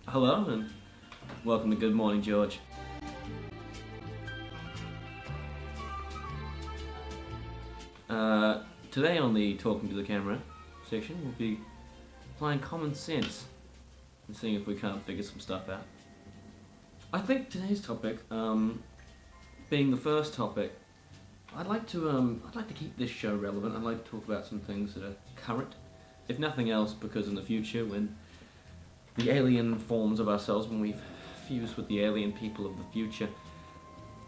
Hello and welcome to Good Morning George. Today on the Talking to the Camera section we'll be applying common sense and seeing if we can't figure some stuff out. I think today's topic, being the first topic, I'd like to keep this show relevant. I'd like to talk about some things that are current, if nothing else, because in the future when the alien forms of ourselves, when we've fused with the alien people of the future,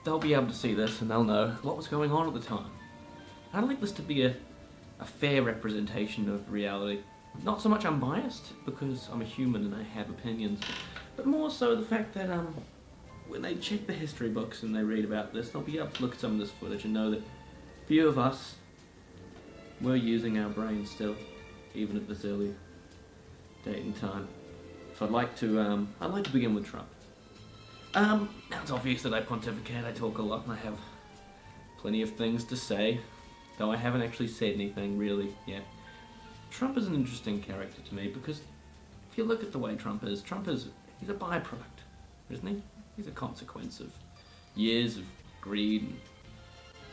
they'll be able to see this and they'll know what was going on at the time. I'd like this to be a fair representation of reality. Not so much unbiased, because I'm a human and I have opinions, but more so the fact that when they check the history books and they read about this, they'll be able to look at some of this footage and know that few of us were using our brains still, even at this early date and time. So I'd like to begin with Trump. Now it's obvious that I pontificate, I talk a lot, and I have plenty of things to say, though I haven't actually said anything really yet. Trump is an interesting character to me because if you look at the way Trump is, he's a byproduct, isn't he? He's a consequence of years of greed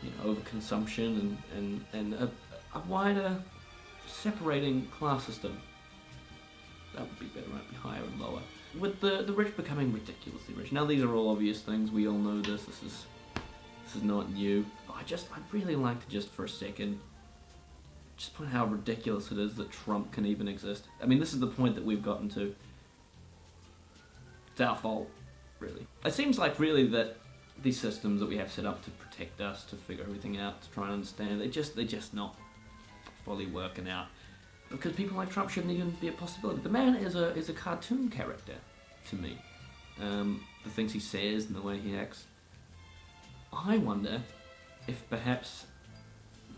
and overconsumption and a wider separating class system. That would be better, right? Be higher and lower. With the rich becoming ridiculously rich. Now these are all obvious things, we all know this. This is not new. I'd really like to just for a second just point out how ridiculous it is that Trump can even exist. I mean, this is the point that we've gotten to. It's our fault, really. It seems like really that these systems that we have set up to protect us, to figure everything out, to try and understand, they're just not fully working out. Because people like Trump shouldn't even be a possibility. The man is a cartoon character to me. The things he says and the way he acts. I wonder if perhaps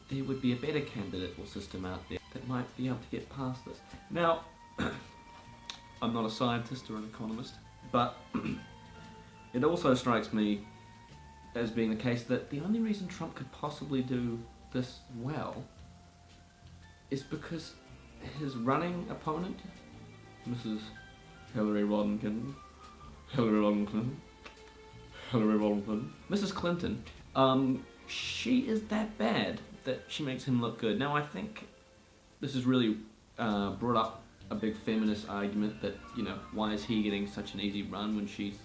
there would be a better candidate or system out there that might be able to get past this. Now, I'm not a scientist or an economist, but it also strikes me as being the case that the only reason Trump could possibly do this well is because his running opponent, Mrs. Hillary Rodham Clinton, Mrs. Clinton, she is that bad that she makes him look good. Now I think this has really brought up a big feminist argument that, why is he getting such an easy run when she's,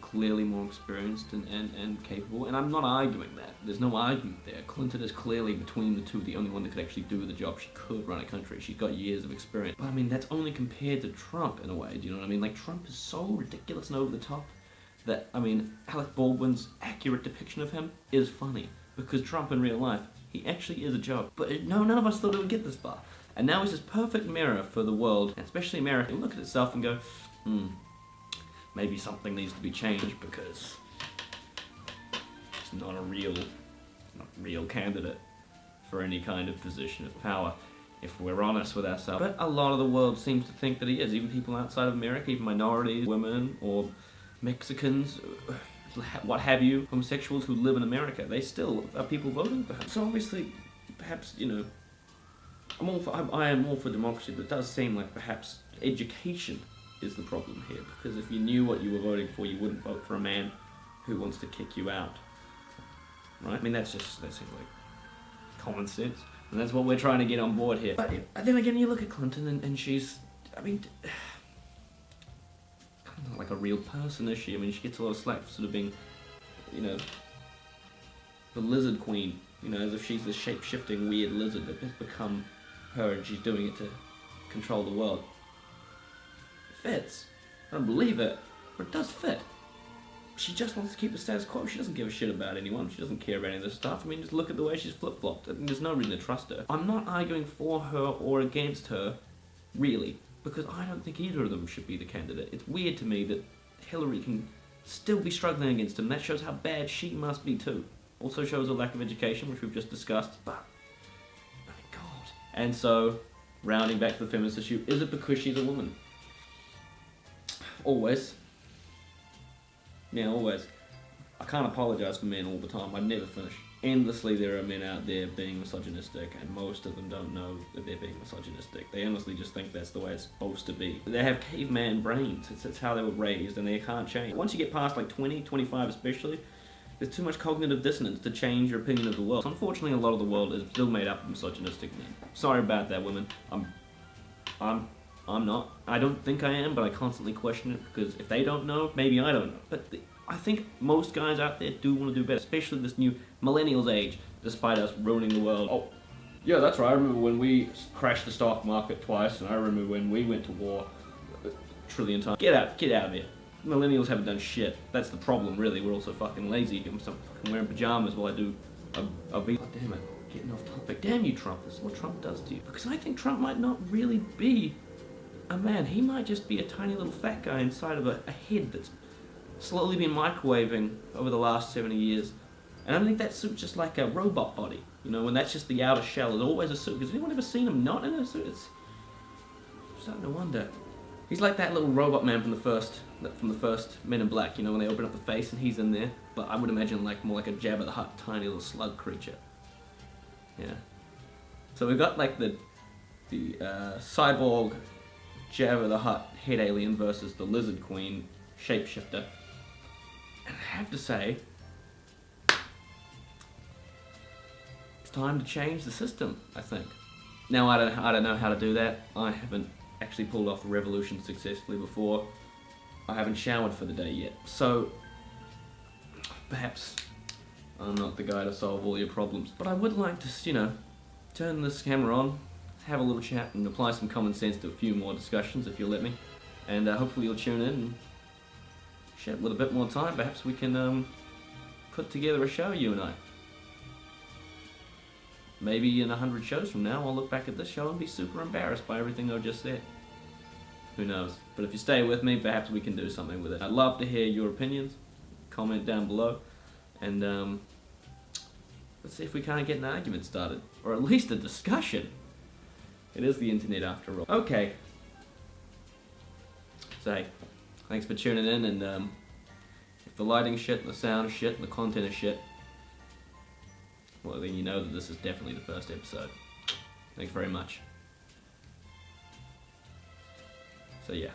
clearly more experienced and capable, and I'm not arguing that. There's no argument there. Clinton is clearly, between the two, the only one that could actually do the job. She could run a country. She's got years of experience. But I mean, that's only compared to Trump in a way, do you know what I mean? Like, Trump is so ridiculous and over the top that, I mean, Alec Baldwin's accurate depiction of him is funny, because Trump in real life, he actually is a joke. But no, none of us thought it would get this far. And now he's this perfect mirror for the world, and especially America. Look at itself and go, maybe something needs to be changed because it's not a real candidate for any kind of position of power, if we're honest with ourselves. But a lot of the world seems to think that he is. Even people outside of America, even minorities, women, or Mexicans, what have you, homosexuals who live in America, they still are people voting for him. So obviously, perhaps, I am all for democracy, but it does seem like perhaps education is the problem here, because if you knew what you were voting for, you wouldn't vote for a man who wants to kick you out, right? I mean, that seems like common sense, and that's what we're trying to get on board here. But then again, you look at Clinton, and she's, I mean, not like a real person, is she? I mean, she gets a lot of slack for sort of being, the lizard queen, as if she's this shape-shifting weird lizard that has become her, and she's doing it to control the world. Fits. I don't believe it, but it does fit. She just wants to keep the status quo. She doesn't give a shit about anyone. She doesn't care about any of this stuff. I mean, just look at the way she's flip-flopped. I mean, there's no reason to trust her. I'm not arguing for her or against her, really, because I don't think either of them should be the candidate. It's weird to me that Hillary can still be struggling against him. That shows how bad she must be too. Also shows a lack of education, which we've just discussed. But, oh my God. And so, rounding back to the feminist issue, is it because she's a woman? Always. Yeah, always. I can't apologise for men all the time. I'd never finish. endlessly there are men out there being misogynistic, and most of them don't know that they're being misogynistic. They honestly just think that's the way it's supposed to be. They have caveman brains. It's how they were raised, and they can't change. Once you get past like 20, 25 especially, there's too much cognitive dissonance to change your opinion of the world. Unfortunately, a lot of the world is still made up of misogynistic men. Sorry about that, women. I'm not. I don't think I am, but I constantly question it, because if they don't know, maybe I don't know. But I think most guys out there do want to do better, especially this new millennials age, despite us ruining the world. Oh, yeah, that's right. I remember when we crashed the stock market twice, and I remember when we went to war a trillion times. Get out of here. Millennials haven't done shit. That's the problem, really. We're also fucking lazy. I'm fucking wearing pajamas while I do a beat. God damn it, getting off topic. Damn you, Trump. This is what Trump does to you. Because I think Trump might not really be a man. He might just be a tiny little fat guy inside of a head that's slowly been microwaving over the last 70 years. And I think that suit's just like a robot body. You know, when that's just the outer shell, it's always a suit. Has anyone ever seen him not in a suit? It's starting to wonder. He's like that little robot man from the first Men in Black, you know, when they open up the face and he's in there. But I would imagine like more like a Jabba the Hutt, tiny little slug creature. Yeah. So we've got like the cyborg Jabba the Hutt head alien versus the lizard queen shapeshifter. And I have to say, it's time to change the system, I think. Now, I don't know how to do that. I haven't actually pulled off a revolution successfully before. I haven't showered for the day yet. So, perhaps I'm not the guy to solve all your problems. But I would like to, you know, turn this camera on, have a little chat, and apply some common sense to a few more discussions, if you'll let me. And hopefully you'll tune in and share a little bit more time. Perhaps we can put together a show, you and I. Maybe in 100 shows from now, I'll look back at this show and be super embarrassed by everything I've just said. Who knows? But if you stay with me, perhaps we can do something with it. I'd love to hear your opinions. Comment down below. And let's see if we can't get an argument started. Or at least a discussion. It is the internet after all. Okay. So, hey, thanks for tuning in, and if the lighting's shit, the sound is shit, and the content is shit, well then you know that this is definitely the first episode. Thanks very much. So yeah.